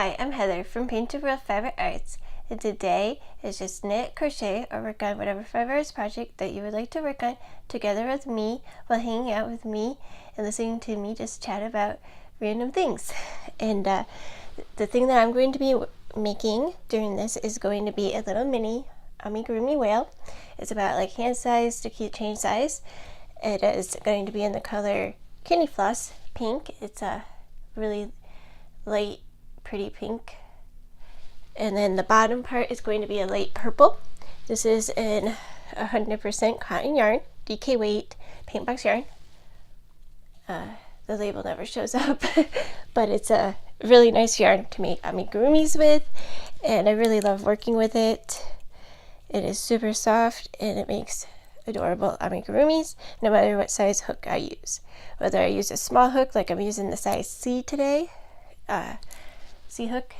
Hi, I'm Heather from Paint to Real Fiber Arts, and today is just knit, crochet, or work on whatever fiber arts project that you would like to work on together with me while hanging out with me and listening to me just chat about random things. And the thing that I'm going to be making during this is going to be a little mini amigurumi whale. It's about like hand size to keychain size. It is going to be in the color Candy Floss pink. It's a really light pretty pink, and then the bottom part is going to be a light purple. This is in 100% cotton yarn, DK weight paint box yarn. The label never shows up but it's a really nice yarn to make amigurumis with, and I really love working with it. It is super soft and it makes adorable amigurumis no matter what size hook I use. Whether I use a small hook like I'm using the size C today, C hook,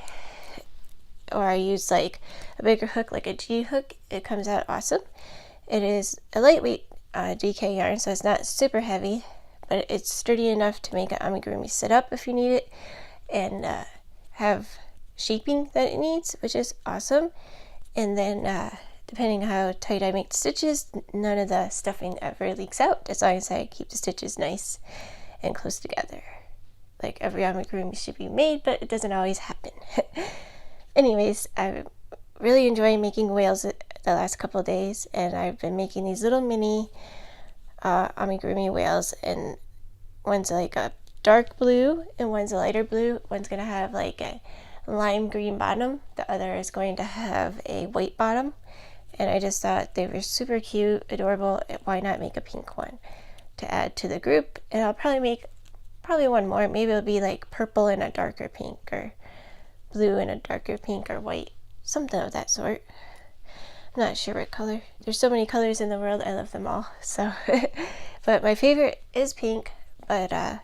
or I use like a bigger hook like a G hook, it comes out awesome. It is a lightweight DK yarn, so it's not super heavy, but it's sturdy enough to make an amigurumi sit up if you need it and have shaping that it needs, which is awesome. And then depending how tight I make the stitches, none of the stuffing ever leaks out as long as I keep the stitches nice and close together. Like every amigurumi should be made, but it doesn't always happen. Anyways, I'm really enjoying making whales the last couple of days, and I've been making these little mini amigurumi whales, and one's like a dark blue and one's a lighter blue. One's gonna have like a lime green bottom, the other is going to have a white bottom, and I just thought they were super cute, adorable. Why not make a pink one to add to the group? And I'll probably make one more. Maybe it'll be like purple and a darker pink, or blue and a darker pink, or white, something of that sort. I'm not sure what color. There's so many colors in the world, I love them all. So but my favorite is pink, but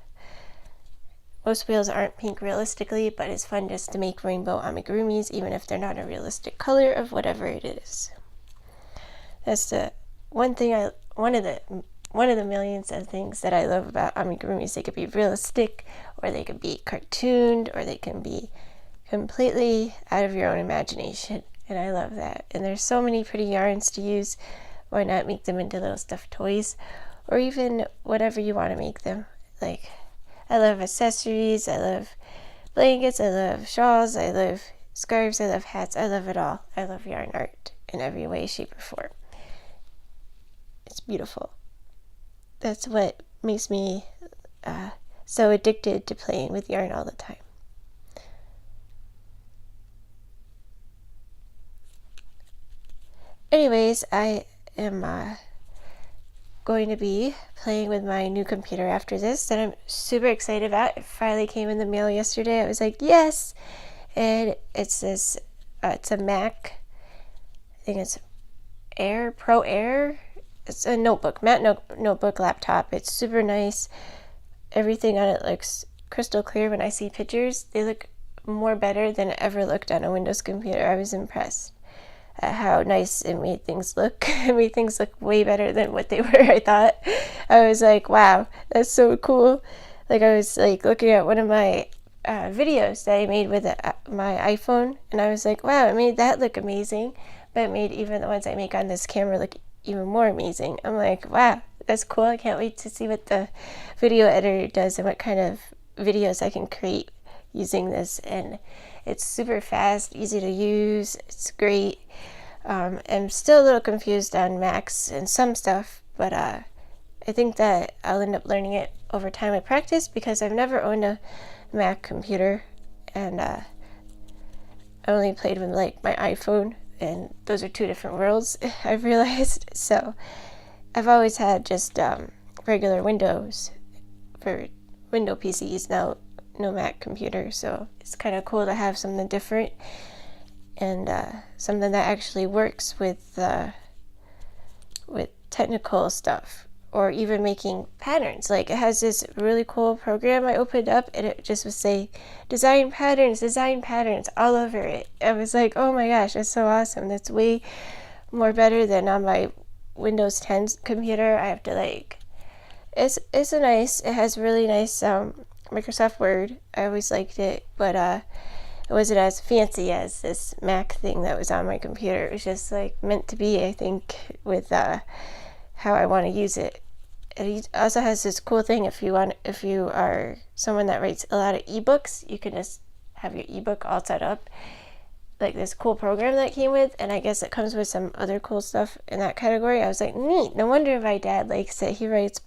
most wheels aren't pink realistically, but it's fun just to make rainbow amigurumis even if they're not a realistic color of whatever it is. That's the one thing one of the millions of things that I love about amigurumis. They could be realistic, or they could be cartooned, or they can be completely out of your own imagination, and I love that. And there's so many pretty yarns to use. Why not make them into little stuffed toys, or even whatever you want to make them. Like, I love accessories, I love blankets, I love shawls, I love scarves, I love hats, I love it all. I love yarn art in every way, shape, or form. It's beautiful. That's what makes me so addicted to playing with yarn all the time. Anyways, I am going to be playing with my new computer after this that I'm super excited about. It finally came in the mail yesterday. I was like, yes! And it's this, it's a Mac, I think it's Pro Air. It's a notebook, Mac notebook laptop. It's super nice. Everything on it looks crystal clear. When I see pictures, they look more better than it ever looked on a Windows computer. I was impressed at how nice it made things look. It made things look way better than what they were, I thought. I was like, wow, that's so cool. Like, I was like looking at one of my videos that I made with my iPhone, and I was like, wow, it made that look amazing, but it made even the ones I make on this camera look even more amazing. I'm like, wow, that's cool. I can't wait to see what the video editor does and what kind of videos I can create using this. And it's super fast, easy to use, it's great. I'm still a little confused on Macs and some stuff, but I think that I'll end up learning it over time I practice, because I've never owned a Mac computer, and I only played with like my iPhone, and those are two different worlds, I've realized. So I've always had just regular Windows for Windows PCs, no Mac computer, so it's kind of cool to have something different, and something that actually works with technical stuff, or even making patterns. Like, it has this really cool program I opened up, and it just would say design patterns all over it. I was like, oh my gosh, that's so awesome. That's way more better than on my Windows 10 computer. I have to like, it has really nice Microsoft Word. I always liked it, but it wasn't as fancy as this Mac thing that was on my computer. It was just like meant to be, I think, with how I want to use it. And he also has this cool thing, if you are someone that writes a lot of ebooks, you can just have your ebook all set up, like this cool program that came with, and I guess it comes with some other cool stuff in that category. I was like, neat, no wonder my dad likes it. He writes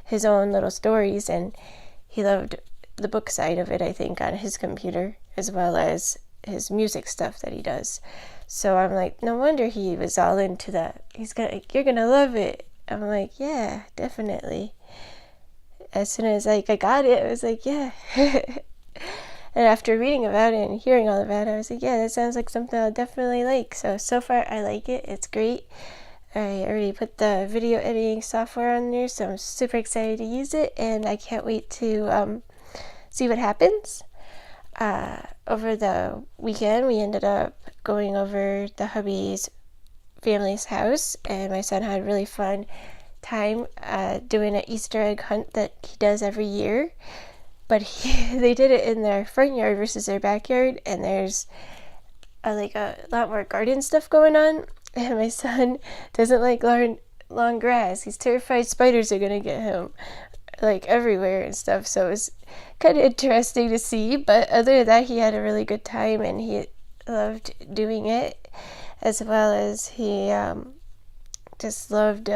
his own little stories, and he loved the book side of it, I think, on his computer, as well as his music stuff that he does. So I'm like, no wonder he was all into that. You're gonna love it. I'm like, yeah, definitely. As soon as I got it, I was like, yeah. And after reading about it and hearing all about it, I was like, yeah, that sounds like something I'll definitely like. So far I like it. It's great. I already put the video editing software on there, so I'm super excited to use it, and I can't wait to see what happens. Over the weekend, we ended up going over the hubby's family's house, and my son had a really fun time doing an Easter egg hunt that he does every year. But they did it in their front yard versus their backyard, and there's a lot more garden stuff going on. And my son doesn't like long grass. He's terrified spiders are gonna get him, like everywhere and stuff. So it was kind of interesting to see. But other than that, he had a really good time, and he loved doing it, as well as he just loved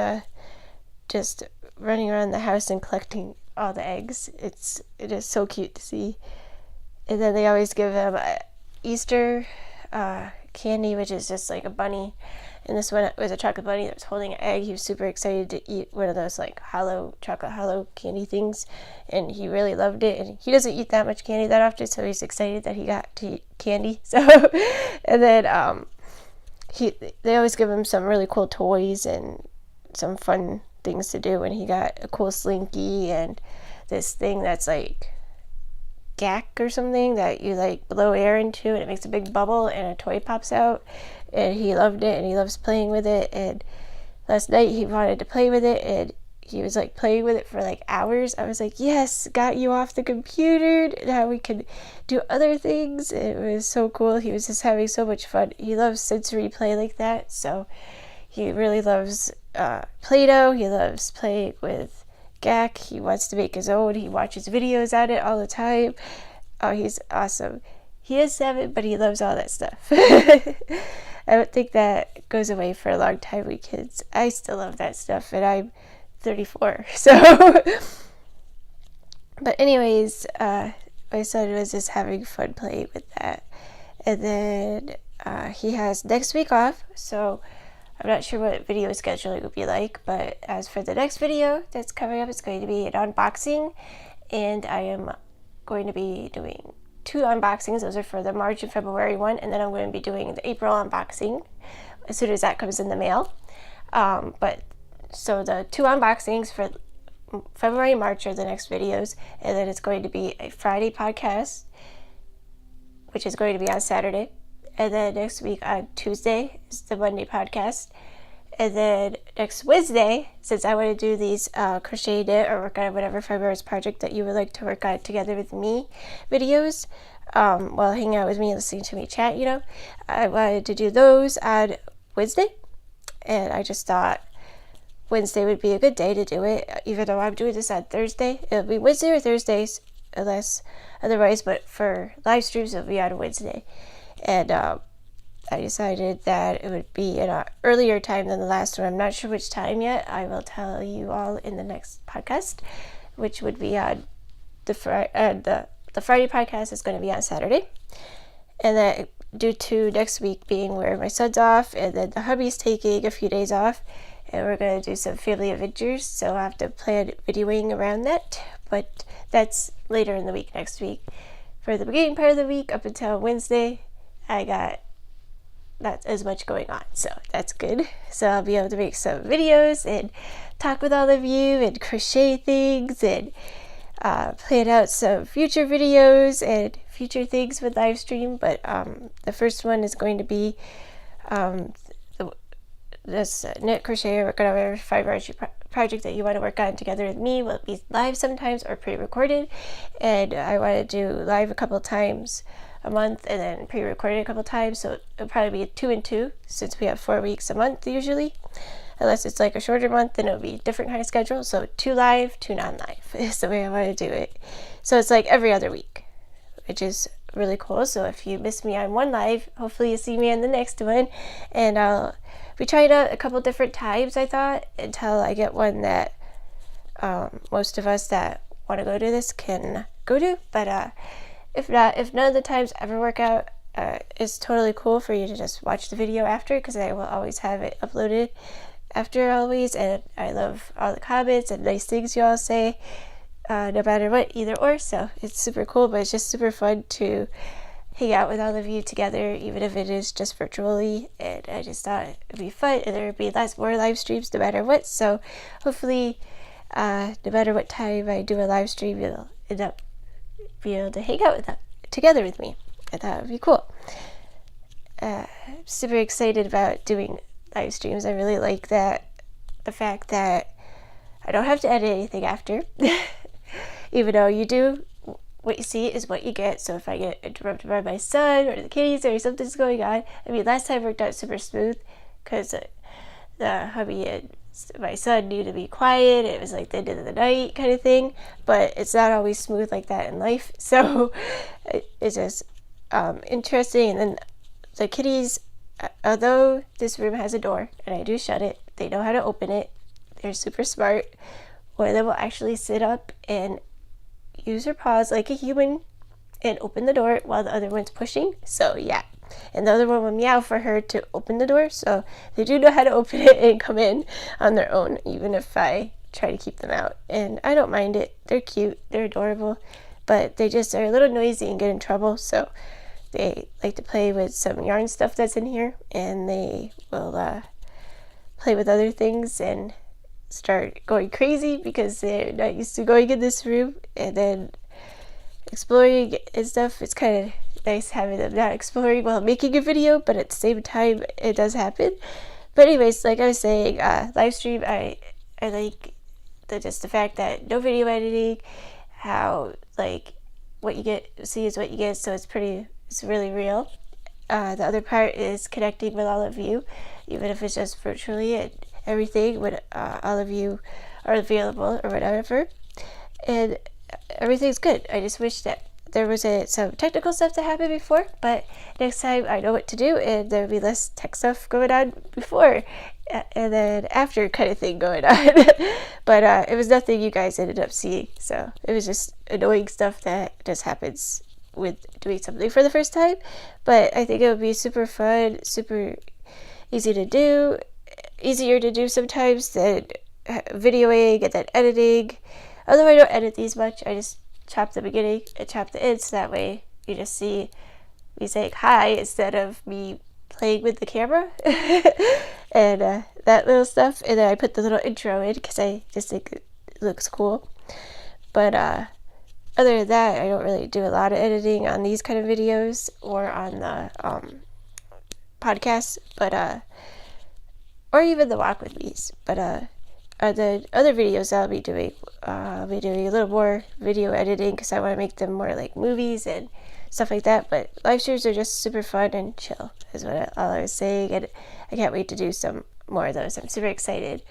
just running around the house and collecting all the eggs. It is so cute to see. And then they always give him Easter candy, which is just like a bunny. And this one was a chocolate bunny that was holding an egg. He was super excited to eat one of those like chocolate hollow candy things, and he really loved it. And he doesn't eat that much candy that often, so he's excited that he got to eat candy. So, and then they always give him some really cool toys and some fun things to do, and he got a cool slinky and this thing that's like gack or something that you like blow air into, and it makes a big bubble and a toy pops out, and he loved it, and he loves playing with it. And last night he wanted to play with it, and he was like playing with it for like hours. I was like, yes, got you off the computer, now we can do other things. It was so cool. He was just having so much fun. He loves sensory play like that, so he really loves Play-Doh. He loves playing with gack. He wants to make his own. He watches videos on it all the time. Oh, he's awesome. He is 7, but he loves all that stuff. I don't think that goes away for a long time with kids. I still love that stuff, and I'm 34. So, but anyways, my son was just having fun playing with that. And then he has next week off, so I'm not sure what video scheduling will be like, but as for the next video that's coming up, it's going to be an unboxing, and I am going to be doing 2 unboxings. Those are for the March and February one, and then I'm going to be doing the April unboxing as soon as that comes in the mail. So the 2 unboxings for February and March are the next videos, and then it's going to be a Friday podcast, which is going to be on Saturday. And then next week on Tuesday is the Monday podcast. And then next Wednesday, since I want to do these crochet, knit, or work on whatever fiber project that you would like to work on together with me videos, while hanging out with me and listening to me chat, I wanted to do those on Wednesday. And I just thought Wednesday would be a good day to do it, even though I'm doing this on Thursday. It'll be Wednesday or Thursdays, unless otherwise, but for live streams, it'll be on Wednesday. And I decided that it would be at an earlier time than the last one. I'm not sure which time yet. I will tell you all in the next podcast, which would be on the Friday podcast is going to be on Saturday. And then due to next week being where my son's off, and then the hubby's taking a few days off, and we're going to do some family adventures, so I'll have to plan videoing around that. But that's later in the week, next week. For the beginning part of the week up until Wednesday, I got not as much going on, so that's good. So I'll be able to make some videos and talk with all of you and crochet things and plan out some future videos and future things with live stream. But the first one is going to be this knit, crochet, or work on whatever fiber project that you want to work on together with me. Will be live sometimes or pre-recorded, and I want to do live a couple times a month and then pre-recorded a couple times, so it'll probably be 2 and 2 since we have 4 weeks a month usually. Unless it's like a shorter month, then it'll be a different kind of schedule. So 2 live, 2 non-live is the way I want to do it. So it's like every other week, which is really cool. So if you miss me on one live, hopefully you see me on the next one. And we tried out a couple different times, I thought, until I get one that most of us that want to go to this can go to. But if not, if none of the times ever work out, it's totally cool for you to just watch the video after, because I will always have it uploaded after always. And I love all the comments and nice things you all say, no matter what, either or. So it's super cool, but it's just super fun to hang out with all of you together, even if it is just virtually. And I just thought it'd be fun, and there would be lots more live streams no matter what. So hopefully, no matter what time I do a live stream, you'll end up being able to hang out with them together with me. I thought it would be cool. I'm super excited about doing live streams. I really like the fact that I don't have to edit anything after. Even though you do, what you see is what you get. So if I get interrupted by my son or the kitties or something's going on, I mean, last time worked out super smooth because the hubby and my son knew to be quiet. It was like the end of the night kind of thing, but it's not always smooth like that in life. So it's just interesting. And then the kitties, although this room has a door and I do shut it, they know how to open it. They're super smart. One of them will actually sit up and use her paws like a human and open the door while the other one's pushing. So yeah, and the other one will meow for her to open the door. So they do know how to open it and come in on their own, even if I try to keep them out. And I don't mind it. They're cute, they're adorable, but they just are a little noisy and get in trouble. So they like to play with some yarn stuff that's in here, and they will play with other things and start going crazy because they're not used to going in this room and then exploring and stuff. It's kind of nice having them not exploring while making a video, but at the same time it does happen. But anyways, like I was saying, live stream, I like just the fact that no video editing, how like what you see is what you get, so it's really real. The other part is connecting with all of you, even if it's just virtually, and everything when all of you are available or whatever, and everything's good. I just wish that there was some technical stuff that happened before, but next time I know what to do, and there'll be less tech stuff going on before and then after kind of thing going on. But it was nothing you guys ended up seeing, so it was just annoying stuff that just happens with doing something for the first time. But I think it would be super fun, super easy to do, easier to do sometimes than videoing and then editing. Although I don't edit these much, I just chop the beginning and chop the end, so that way you just see me saying hi instead of me playing with the camera and that little stuff. And then I put the little intro in because I just think it looks cool. But other than that, I don't really do a lot of editing on these kind of videos or on the podcasts, but or even the walk with me's. But the other videos I'll be doing a little more video editing because I want to make them more like movies and stuff like that. But live streams are just super fun and chill is all I was saying, and I can't wait to do some more of those. I'm super excited,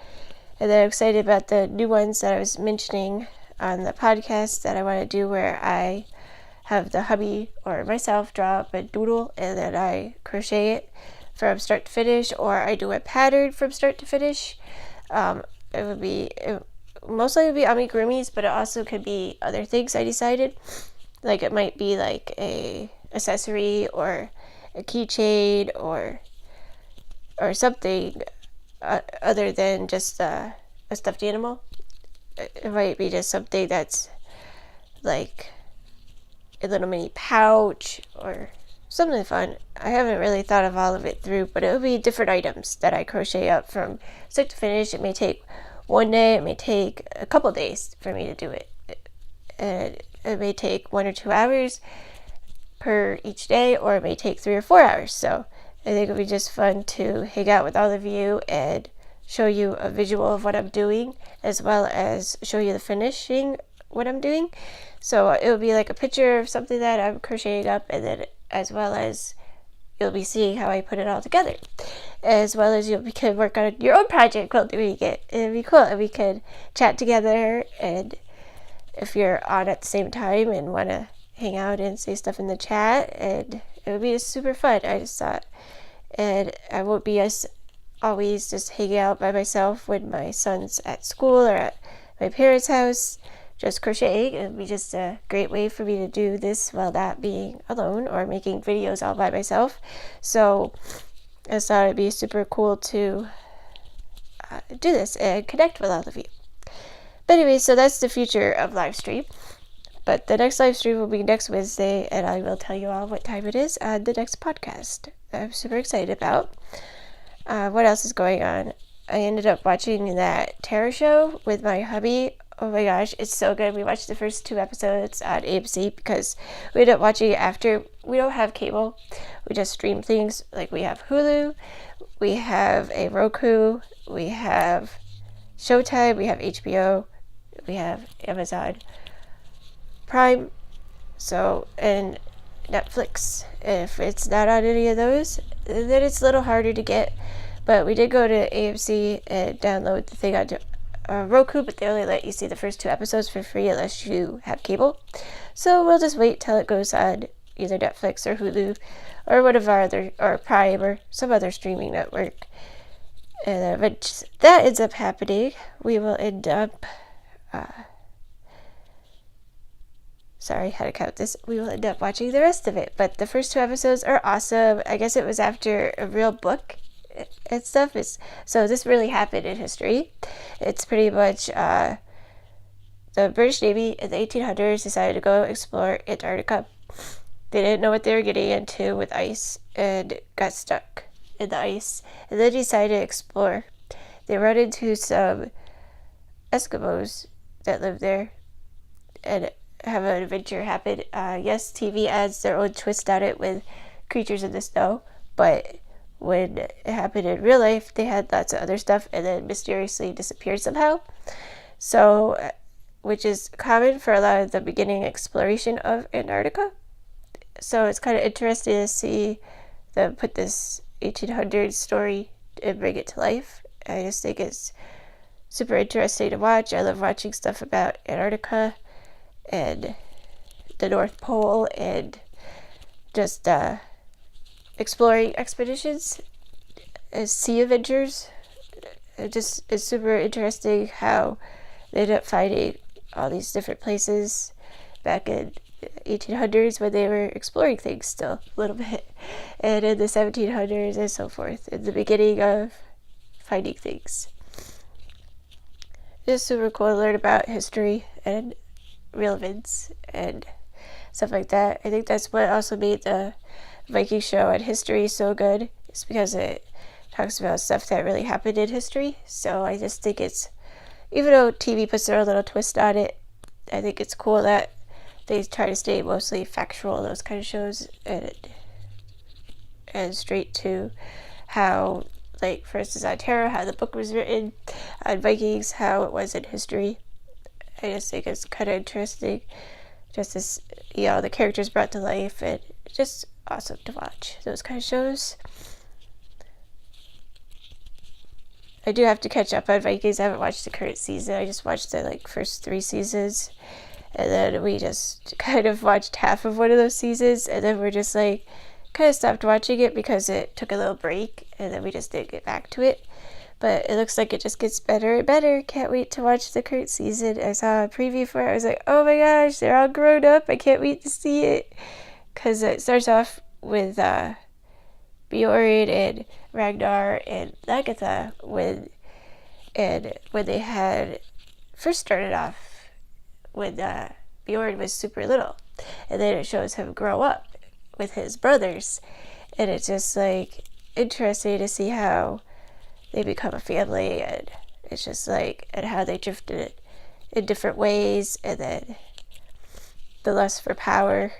and then I'm excited about the new ones that I was mentioning on the podcast that I want to do, where I have the hubby or myself draw up a doodle and then I crochet it from start to finish, or I do a pattern from start to finish. It mostly would be amigurumis, but it also could be other things I decided. Like it might be like a accessory or a keychain or something other than just a stuffed animal. It might be just something that's like a little mini pouch or something fun. I haven't really thought of all of it through, but it will be different items that I crochet up from start to finish. It may take one day, it may take a couple days for me to do it. And it may take 1 or 2 hours per each day, or it may take 3 or 4 hours. So I think it'll be just fun to hang out with all of you and show you a visual of what I'm doing, as well as show you the finishing what I'm doing. So it will be like a picture of something that I'm crocheting up, and then as well as you'll be seeing how I put it all together, as well as you can work on your own project while doing it. It'd be cool, and we could chat together, and if you're on at the same time and want to hang out and say stuff in the chat, and it would be super fun, I just thought. And I won't be as always just hanging out by myself when my son's at school or at my parents' house, just crocheting. It would be just a great way for me to do this while not being alone or making videos all by myself. So I just thought it'd be super cool to do this and connect with all of you. But anyway, so that's the future of live stream. But the next live stream will be next Wednesday, and I will tell you all what time it is on the next podcast. I'm super excited about. What else is going on? I ended up watching that tarot show with my hubby. Oh my gosh, it's so good. We watched the first 2 episodes on AMC because we ended up watching it after. We don't have cable. We just stream things. Like, we have Hulu, we have a Roku, we have Showtime, we have HBO, we have Amazon Prime, so, and Netflix. If it's not on any of those, then it's a little harder to get. But we did go to AMC and download the thing on Roku, but they only let you see the first 2 episodes for free unless you have cable. So we'll just wait till it goes on either Netflix or Hulu or one of our other, or Prime or some other streaming network. And when that ends up happening, we will end up sorry, how to count this. We will end up watching the rest of it. But the first 2 episodes are awesome. I guess it was after a real book and stuff. So this really happened in history. It's pretty much the British Navy in the 1800s decided to go explore Antarctica. They didn't know what they were getting into with ice and got stuck in the ice, and then decided to explore. They run into some Eskimos that live there and have an adventure happen. Yes, TV adds their own twist on it with creatures in the snow, but when it happened in real life, they had lots of other stuff and then mysteriously disappeared somehow. So, which is common for a lot of the beginning exploration of Antarctica. So it's kind of interesting to see them put this 1800s story and bring it to life. I just think it's super interesting to watch. I love watching stuff about Antarctica and the North Pole and just exploring expeditions as sea adventures. It's super interesting how they ended up finding all these different places back in 1800s when they were exploring things still a little bit, and in the 1700s and so forth, in the beginning of finding things. It's super cool to learn about history and real events and stuff like that. I think that's what also made the Viking show on history so good, is because it talks about stuff that really happened in history. So I just think it's, even though TV puts their own little twist on it, I think it's cool that they try to stay mostly factual, those kind of shows, and straight to how, like, for instance, on tarot, how the book was written, on Vikings, how it was in history. I just think it's kind of interesting, just as, the characters brought to life, and just awesome to watch those kind of shows. I do have to catch up on Vikings. I haven't watched the current season. I just watched the first 3 seasons, and then we just kind of watched half of one of those seasons, and then we're just kind of stopped watching it because it took a little break, and then we just didn't get back to it. But it looks like it just gets better and better. Can't wait to watch the current season. I saw a preview for it. I was like, oh my gosh, they're all grown up. I can't wait to see it. Because it starts off with Bjorn and Ragnar and Agatha when they had first started off when Bjorn was super little. And then it shows him grow up with his brothers. And it's just interesting to see how they become a family, and it's just and how they drifted in different ways, and then the lust for power,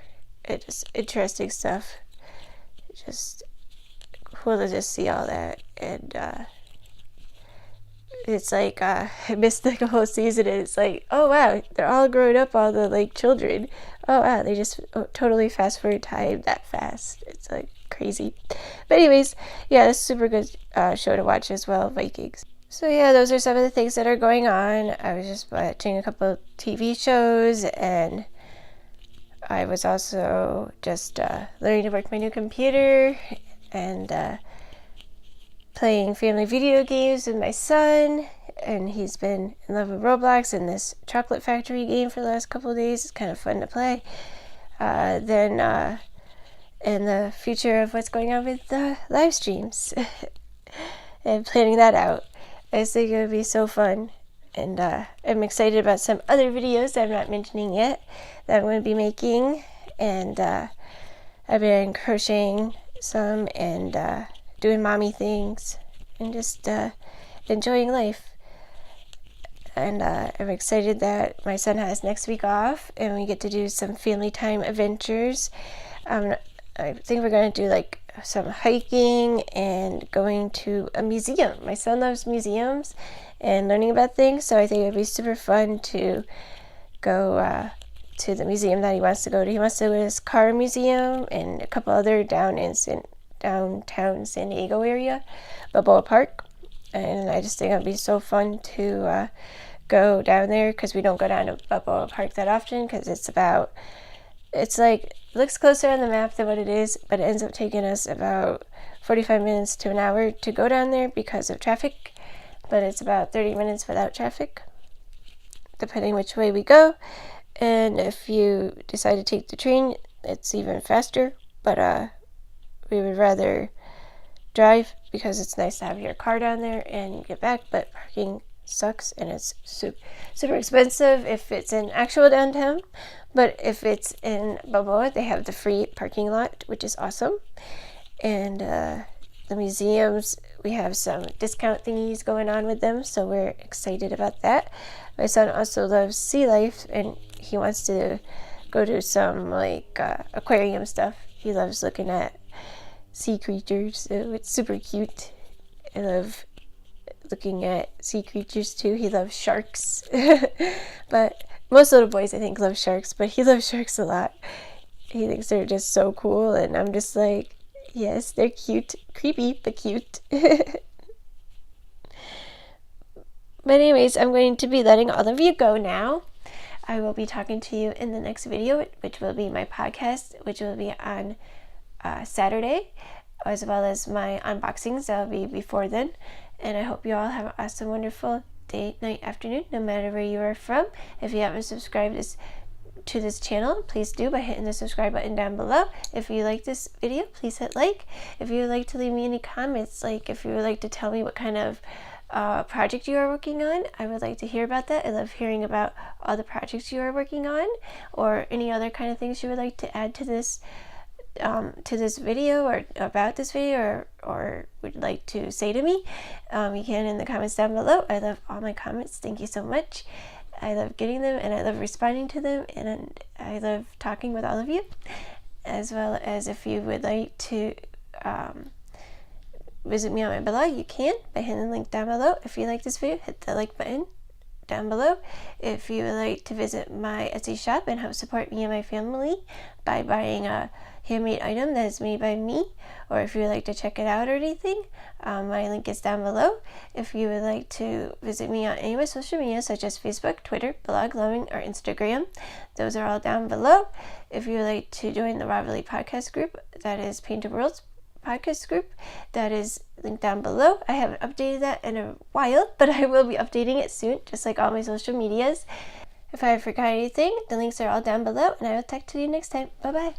and just interesting stuff. It's just cool to just see all that, and it's I missed the whole season, and it's oh wow, they're all grown up, all the like children. Oh wow, they just totally fast forward time that fast. It's like crazy. But anyways, yeah, it's a super good show to watch as well, Vikings. So yeah, those are some of the things that are going on. I was just watching a couple of TV shows, and I was also just learning to work my new computer and playing family video games with my son. And he's been in love with Roblox and this Chocolate Factory game for the last couple of days. It's kind of fun to play. Then in the future of what's going on with the live streams and planning that out. I just think it would be so fun. And I'm excited about some other videos that I'm not mentioning yet that I'm going to be making. And I've been crocheting some and doing mommy things and just enjoying life. And I'm excited that my son has next week off and we get to do some family time adventures. I think we're going to do like some hiking and going to a museum. My son loves museums and learning about things, so I think it would be super fun to go to the museum that he wants to go to. He wants to go to this car museum and a couple other downtown San Diego area, Balboa Park. And I just think it would be so fun to go down there, because we don't go down to Balboa Park that often, because it's like, it looks closer on the map than what it is, but it ends up taking us about 45 minutes to an hour to go down there because of traffic, but it's about 30 minutes without traffic, depending which way we go. And if you decide to take the train, it's even faster, but we would rather drive because it's nice to have your car down there and get back, but parking sucks and it's super expensive if it's in actual downtown. But if it's in Balboa, they have the free parking lot, which is awesome. And the museums, we have some discount thingies going on with them, so we're excited about that. My son also loves sea life, and he wants to go to some like aquarium stuff. He loves looking at sea creatures, so it's super cute. I love looking at sea creatures too. He loves sharks. But most little boys, I think, love sharks, but he loves sharks a lot. He thinks they're just so cool, and I'm just like, yes, they're cute. Creepy, but cute. But anyways, I'm going to be letting all of you go now. I will be talking to you in the next video, which will be my podcast, which will be on Saturday, as well as my unboxings. That'll be before then. And I hope you all have an awesome, wonderful day, night, afternoon, no matter where you are from. If you haven't subscribed to this channel, please do by hitting the subscribe button down below. If you like this video, please hit like. If you would like to leave me any comments, like if you would like to tell me what kind of project you are working on, I would like to hear about that. I love hearing about all the projects you are working on, or any other kind of things you would like to add to this video, or about this video, or would like to say to me. You can in the comments down below. I love all my comments. Thank you so much. I love getting them, and I love responding to them, and I love talking with all of you. As well as if you would like to visit me on my blog, you can by hitting the link down below. If you like this video, hit the like button down below. If you would like to visit my Etsy shop and help support me and my family by buying a handmade item that is made by me, or if you would like to check it out or anything, my link is down below. If you would like to visit me on any of my social media, such as Facebook, Twitter, Bloglovin, or Instagram, those are all down below. If you would like to join the Ravelry podcast group, that is Painted Worlds podcast group, that is linked down below. I haven't updated that in a while, but I will be updating it soon, just like all my social medias. If I forgot anything, the links are all down below, and I will talk to you next time. Bye bye.